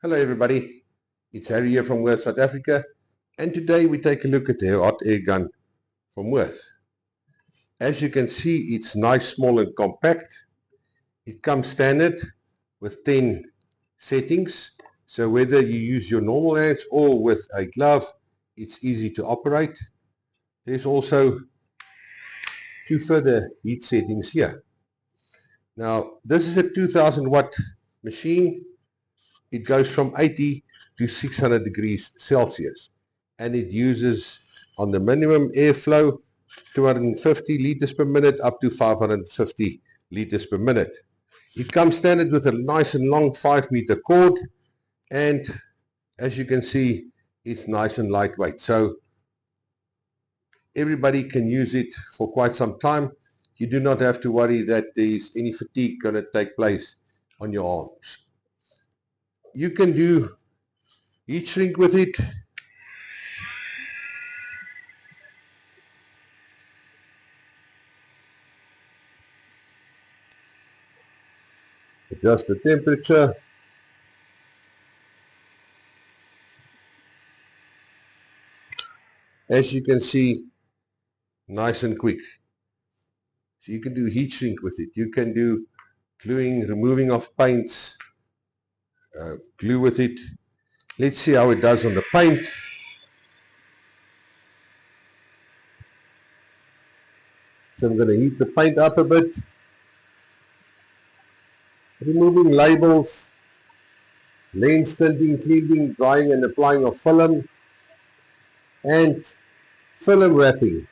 Hello everybody, it's Harry here from Würth, South Africa, and today we take a look at the hot air gun from Würth. As you can see, it's nice, small and compact. It comes standard with 10 settings, so whether you use your normal hands or with a glove, it's easy to operate. There's also two further heat settings here. Now, this is a 2000 watt machine. It goes from 80 to 600 degrees Celsius, and it uses on the minimum airflow 250 liters per minute up to 550 liters per minute. It comes standard with a nice and long 5-meter cord, and as you can see, it's nice and lightweight, so everybody can use it for quite some time. You do not have to worry that there's any fatigue going to take place on your arms. You can do heat shrink with it. Adjust the temperature. As you can see, nice and quick. So you can do heat shrink with it. You can do gluing, removing of paints, glue with it. Let's see how it does on the paint. So I'm going to heat the paint up a bit. Removing labels, lens tinting, cleaning, drying and applying of film, and film wrapping.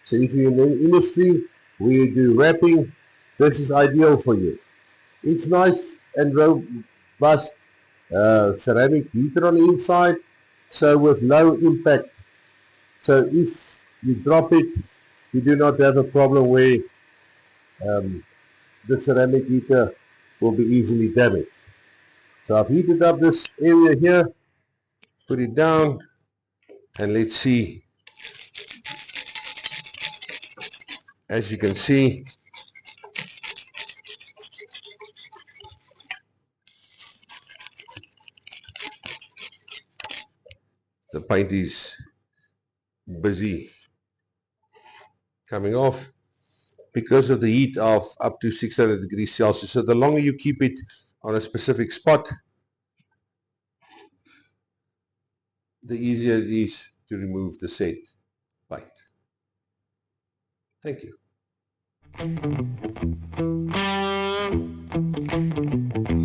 So if you're in the industry where you do wrapping, this is ideal for you. It's nice and robust ceramic heater on the inside, so with low impact. So if you drop it, you do not have a problem where the ceramic heater will be easily damaged. So I've heated up this area here, put it down, and let's see. As you can see, the paint is busy coming off because of the heat of up to 600 degrees Celsius. So the longer you keep it on a specific spot, the easier it is to remove the said paint. Thank you.